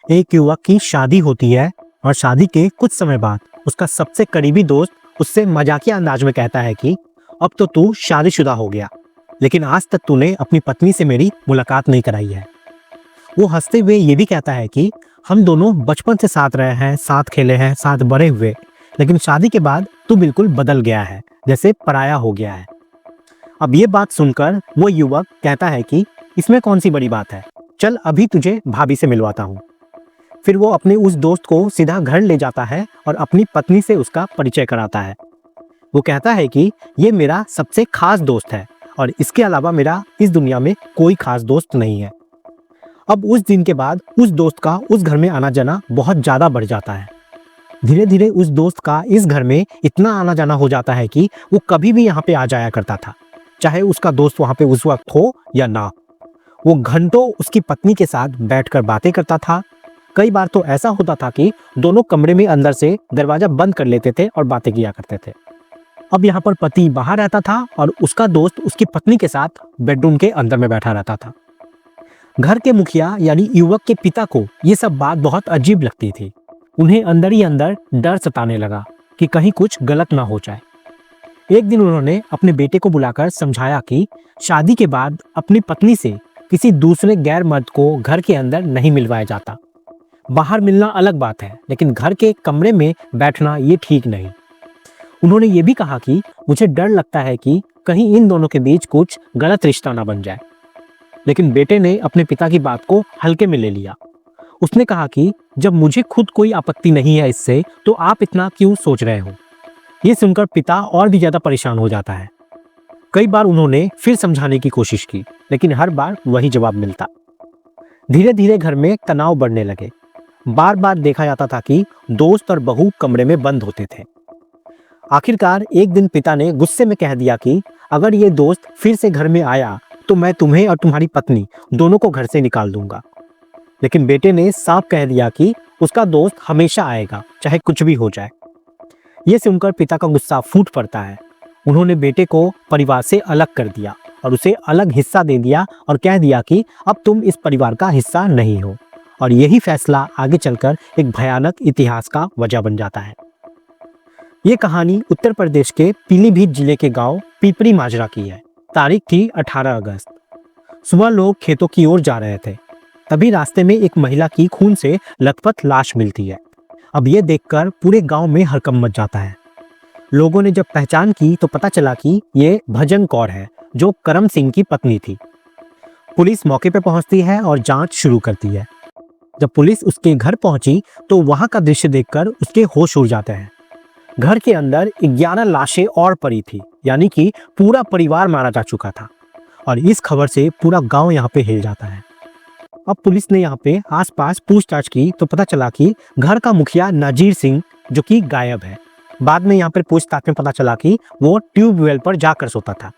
एक युवक की शादी होती है और शादी के कुछ समय बाद उसका सबसे करीबी दोस्त उससे मजाकिया अंदाज में कहता है कि अब तो तू शादीशुदा हो गया, लेकिन आज तक तूने अपनी पत्नी से मेरी मुलाकात नहीं कराई है। वो हंसते हुए ये भी कहता है कि हम दोनों बचपन से साथ रहे हैं, साथ खेले हैं, साथ बड़े हुए, लेकिन शादी के बाद तू बिल्कुल बदल गया है, जैसे पराया हो गया है। अब ये बात सुनकर वो युवक कहता है कि इसमें कौन सी बड़ी बात है, चल अभी तुझे भाभी से मिलवाता हूँ। फिर वो अपने उस दोस्त को सीधा घर ले जाता है और अपनी पत्नी से उसका परिचय कराता है। वो कहता है कि ये मेरा सबसे खास दोस्त है और इसके अलावा मेरा इस दुनिया में कोई खास दोस्त नहीं है। अब उस दिन के बाद उस दोस्त का उस घर में आना जाना बहुत ज़्यादा बढ़ जाता है। धीरे धीरे उस दोस्त का इस घर में इतना आना जाना हो जाता है कि वो कभी भी यहाँ पे आ जाया करता था, चाहे उसका दोस्त वहाँ पे उस वक्त हो या ना। वो घंटों उसकी पत्नी के साथ बैठकर बातें करता था। कई बार तो ऐसा होता था कि दोनों कमरे में अंदर से दरवाजा बंद कर लेते थे और बातें किया करते थे। अब यहाँ पर पति बाहर रहता था और उसका दोस्त उसकी पत्नी के साथ बेडरूम के अंदर में बैठा रहता था। घर के मुखिया यानी युवक के पिता को ये सब बात बहुत अजीब लगती थी। उन्हें अंदर ही अंदर डर सताने लगा कि कहीं कुछ गलत ना हो जाए। एक दिन उन्होंने अपने बेटे को बुलाकर समझाया कि शादी के बाद अपनी पत्नी से किसी दूसरे गैर मर्द को घर के अंदर नहीं मिलवाया जाता। बाहर मिलना अलग बात है, लेकिन घर के कमरे में बैठना ये ठीक नहीं। उन्होंने ये भी कहा कि मुझे डर लगता है कि कहीं इन दोनों के बीच कुछ गलत रिश्ता ना बन जाए। लेकिन बेटे ने अपने पिता की बात को हल्के में ले लिया। उसने कहा कि जब मुझे खुद कोई आपत्ति नहीं है इससे, तो आप इतना क्यों सोच रहे हो। ये सुनकर पिता और भी ज्यादा परेशान हो जाता है। कई बार उन्होंने फिर समझाने की कोशिश की, लेकिन हर बार वही जवाब मिलता। धीरे धीरे घर में तनाव बढ़ने लगे। बार बार देखा जाता था कि दोस्त और बहू कमरे में बंद होते थे। आखिरकार एक दिन पिता ने गुस्से में कह दिया कि अगर ये दोस्त फिर से घर में आया तो मैं तुम्हें और तुम्हारी पत्नी दोनों को घर से निकाल दूंगा। लेकिन बेटे ने साफ कह दिया कि उसका दोस्त हमेशा आएगा, चाहे कुछ भी हो जाए। ये सुनकर पिता का गुस्सा फूट पड़ता है। उन्होंने बेटे को परिवार से अलग कर दिया और उसे अलग हिस्सा दे दिया और कह दिया कि अब तुम इस परिवार का हिस्सा नहीं हो। और यही फैसला आगे चलकर एक भयानक इतिहास का वजह बन जाता है। ये कहानी उत्तर प्रदेश के पीलीभीत जिले के गांव पिपरी माजरा की है। तारीख थी 18 अगस्त। सुबह लोग खेतों की ओर जा रहे थे। तभी रास्ते में एक महिला की खून से लथपथ लाश मिलती है। अब ये देखकर पूरे गांव में हड़कंप मच जाता है। लोगों ने जब पहचान की तो पता चला कि ये भजन कौर है, जो करम सिंह की पत्नी थी। पुलिस मौके पर पहुंचती है और जांच शुरू करती है। जब पुलिस उसके घर पहुंची तो वहां का दृश्य देखकर उसके होश उड़ जाते हैं। घर के अंदर 11 लाशें और पड़ी थी, यानी कि पूरा परिवार मारा जा चुका था। और इस खबर से पूरा गांव यहाँ पे हिल जाता है। अब पुलिस ने यहाँ पे आसपास पूछताछ की तो पता चला कि घर का मुखिया नाजीर सिंह जो कि गायब है। बाद में यहाँ पर पूछताछ में पता चला कि वो ट्यूबवेल पर जाकर सोता था।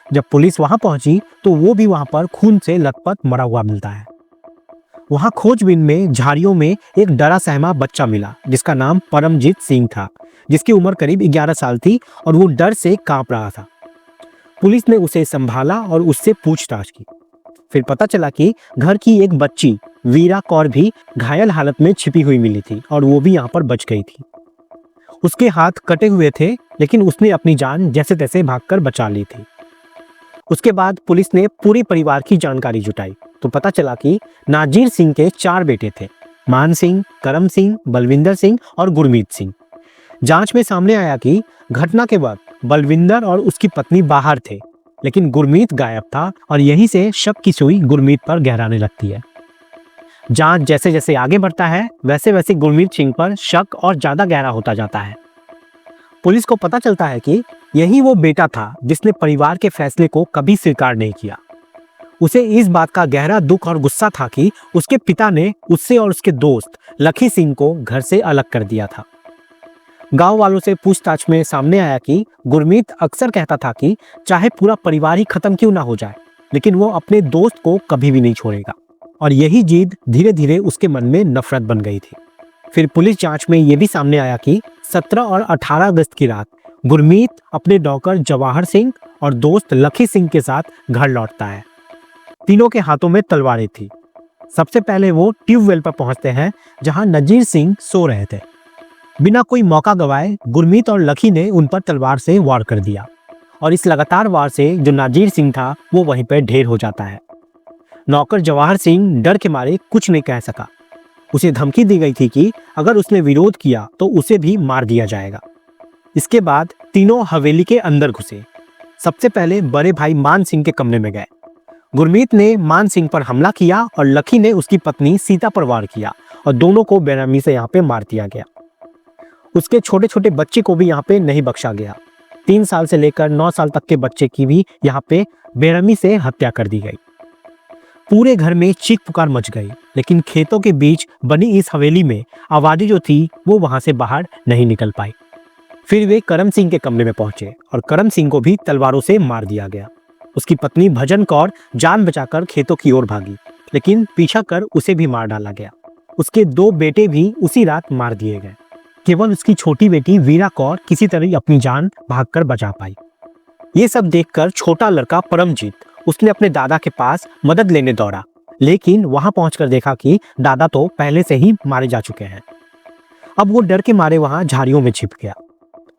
जब पुलिस वहां पहुंची तो वो भी वहां पर खून से लथपथ मरा हुआ मिलता है। वहां खोजबीन में झाड़ियों में एक डरा सहमा बच्चा मिला जिसका नाम परमजीत सिंह था, जिसकी उम्र करीब 11 साल थी और वो डर से कांप रहा था। पुलिस ने उसे संभाला और उससे पूछताछ की। फिर पता चला कि घर की एक बच्ची वीरा कौर भी घायल हालत में छिपी हुई मिली थी और वो भी यहाँ पर बच गई थी। उसके हाथ कटे हुए थे, लेकिन उसने अपनी जान जैसे तैसे भागकर बचा ली थी। उसके बाद पुलिस ने पूरे परिवार की जानकारी जुटाई तो पता चला कि नाजीर सिंह के 4 बेटे थे, मान सिंह, करम सिंह, बलविंदर सिंह और गुरमीत सिंह। जांच में सामने आया कि घटना के वक्त बलविंदर और उसकी पत्नी बाहर थे, लेकिन गुरमीत गायब था और यहीं से शक की सुई गुरमीत पर गहराने लगती है। जांच जैसे जैसे आगे बढ़ता है वैसे वैसे गुरमीत सिंह पर शक और ज्यादा गहरा होता जाता है। पुलिस को पता चलता है कि यही वो बेटा था जिसने परिवार के फैसले को कभी स्वीकार नहीं किया। उसे इस बात का गहरा दुख और गुस्सा था कि उसके पिता ने उससे और उसके दोस्त लखी सिंह को घर से अलग कर दिया था। गांव वालों से पूछताछ में सामने आया कि गुरमीत अक्सर कहता था कि चाहे पूरा परिवार ही खत्म क्यों ना हो जाए, लेकिन वो अपने दोस्त को कभी भी नहीं छोड़ेगा। और यही जिद धीरे धीरे उसके मन में नफरत बन गई थी। फिर पुलिस जांच में यह भी सामने आया कि 17 और 18 अगस्त की रात गुरमीत अपने नौकर जवाहर सिंह और दोस्त लखी सिंह के साथ घर लौटता है। तीनों के हाथों में तलवारें थी। सबसे पहले वो ट्यूबवेल पर पहुंचते हैं जहां नजीर सिंह सो रहे थे। बिना कोई मौका गवाए गुरमीत और लखी ने उन पर तलवार से वार कर दिया और इस लगातार वार से जो नजीर सिंह था वो वहीं पर ढेर हो जाता है। नौकर जवाहर सिंह डर के मारे कुछ नहीं कह सका। उसे धमकी दी गई थी कि अगर उसने विरोध किया तो उसे भी मार दिया जाएगा। इसके बाद तीनों हवेली के अंदर घुसे। सबसे पहले बड़े भाई मान सिंह के कमरे में गए। गुरमीत ने मान सिंह पर हमला किया और लखी ने उसकी पत्नी सीता पर वार किया और दोनों को बेरहमी से यहाँ पे मार दिया गया। उसके छोटे छोटे बच्चे को भी यहाँ पे नहीं बख्शा गया। 3 साल से लेकर 9 साल तक के बच्चे की भी यहाँ पे बेरहमी से हत्या कर दी गई। पूरे घर में चीख पुकार मच गई, लेकिन खेतों के बीच बनी इस हवेली में आबादी जो थी वो वहां से बाहर नहीं निकल पाई। फिर वे करम सिंह के कमरे में पहुंचे और करम सिंह को भी तलवारों से मार दिया गया। उसकी पत्नी भजन कौर जान बचाकर खेतों की ओर भागी, लेकिन पीछा कर उसे भी मार डाला गया। उसके 2 बेटे भी उसी रात मार दिए गए। केवल उसकी छोटी बेटी वीरा कौर किसी तरह अपनी जान भागकर बचा पाई। ये सब देखकर छोटा लड़का परमजीत उसने अपने दादा के पास मदद लेने दौड़ा, लेकिन वहां पहुंचकर देखा कि दादा तो पहले से ही मारे जा चुके हैं। अब वो डर के मारे वहां झाड़ियों में छिप गया।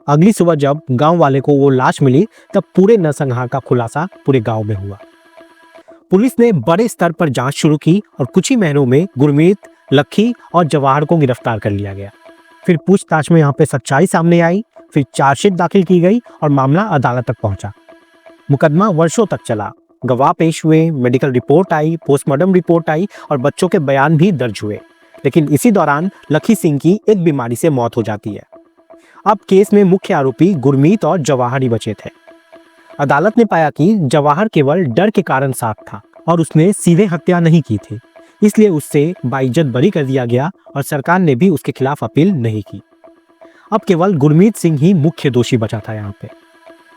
अगली सुबह जब गांव वाले को वो लाश मिली तब पूरे नरसंहार का खुलासा पूरे गांव में हुआ। पुलिस ने बड़े स्तर पर जांच शुरू की और कुछ ही महीनों में गुरमीत, लखी और जवाहर को गिरफ्तार कर लिया गया। फिर पूछताछ में यहाँ पे सच्चाई सामने आई, फिर चार्जशीट दाखिल की गई और मामला अदालत तक पहुंचा। मुकदमा वर्षों तक चला। गवाह पेश हुए, मेडिकल रिपोर्ट आई, पोस्टमार्टम रिपोर्ट आई और बच्चों के बयान भी दर्ज हुए। लेकिन इसी दौरान लखी सिंह की एक बीमारी से मौत हो जाती है। अब केस में मुख्य आरोपी गुरमीत और जवाहर ही बचे थे। अदालत ने पाया कि जवाहर केवल डर के कारण साथ था और उसने सीधे हत्या नहीं की थी, इसलिए उससे बाइज्जत बरी कर दिया गया और सरकार ने भी उसके खिलाफ अपील नहीं की। अब केवल गुरमीत सिंह ही मुख्य दोषी बचा था यहाँ पे।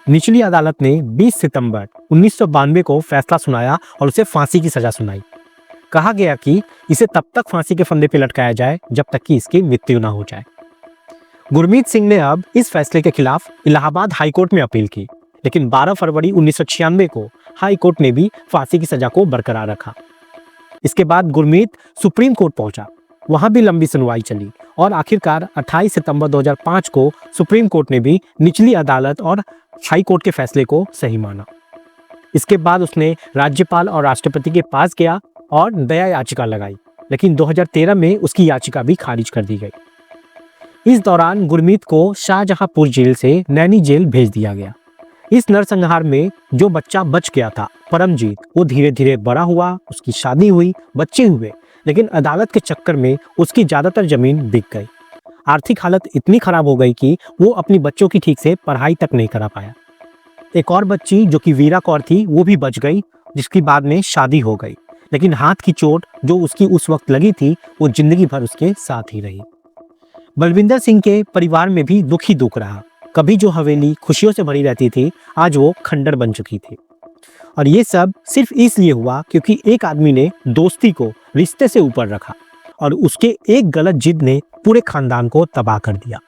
निचली अदालत ने 20 सितंबर 1992 को फैसला सुनाया और उसे फांसी की सजा सुनाई। कहा गया कि इसे तब तक फांसी के फंदे पर लटकाया जाए जब तक कि इसकी मृत्यु न हो जाए। गुरमीत सिंह ने अब इस फैसले के खिलाफ इलाहाबाद हाई कोर्ट में अपील की, लेकिन 12 फरवरी 1996 को हाई कोर्ट ने भी फांसी की सजा को बरकरार रखा। इसके बाद गुरमीत सुप्रीम कोर्ट पहुंचा। वहां भी लंबी सुनवाई चली और आखिरकार 28 सितंबर 2005 को सुप्रीम कोर्ट ने भी निचली अदालत और हाई कोर्ट के फैसले को सही माना। इसके बाद उसने राज्यपाल और राष्ट्रपति के पास गया और दया याचिका लगाई, लेकिन 2013 में उसकी याचिका भी खारिज कर दी गई। इस दौरान गुरमीत को शाहजहांपुर जेल से नैनी जेल भेज दिया गया। इस नरसंहार में जो बच्चा बच गया था परमजीत, वो धीरे धीरे बड़ा हुआ, उसकी शादी हुई, बच्चे हुए, लेकिन अदालत के चक्कर में उसकी ज्यादातर जमीन बिक गई। आर्थिक हालत इतनी खराब हो गई कि वो अपनी बच्चों की ठीक से पढ़ाई तक नहीं करा पाया। एक और बच्ची जो कि वीरा कौर थी वो भी बच गई, जिसकी बाद में शादी हो गई, लेकिन हाथ की चोट जो उसकी उस वक्त लगी थी वो जिंदगी भर उसके साथ ही रही। बलविंदर सिंह के परिवार में भी दुख ही दुख रहा। कभी जो हवेली खुशियों से भरी रहती थी, आज वो खंडर बन चुकी थी। और ये सब सिर्फ इसलिए हुआ क्योंकि एक आदमी ने दोस्ती को रिश्ते से ऊपर रखा और उसके एक गलत जिद ने पूरे खानदान को तबाह कर दिया।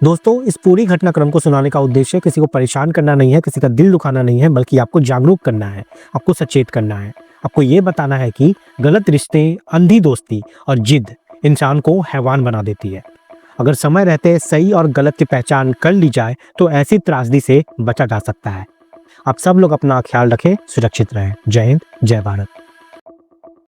दोस्तों, इस पूरी घटनाक्रम को सुनाने का उद्देश्य किसी को परेशान करना नहीं है, किसी का दिल दुखाना नहीं है, बल्कि आपको जागरूक करना है, आपको सचेत करना है। आपको ये बताना है कि गलत रिश्ते, अंधी दोस्ती और जिद इंसान को हैवान बना देती है। अगर समय रहते सही और गलत की पहचान कर ली जाए तो ऐसी त्रासदी से बचा जा सकता है। आप सब लोग अपना ख्याल रखें, सुरक्षित रहें। जय हिंद, जय भारत।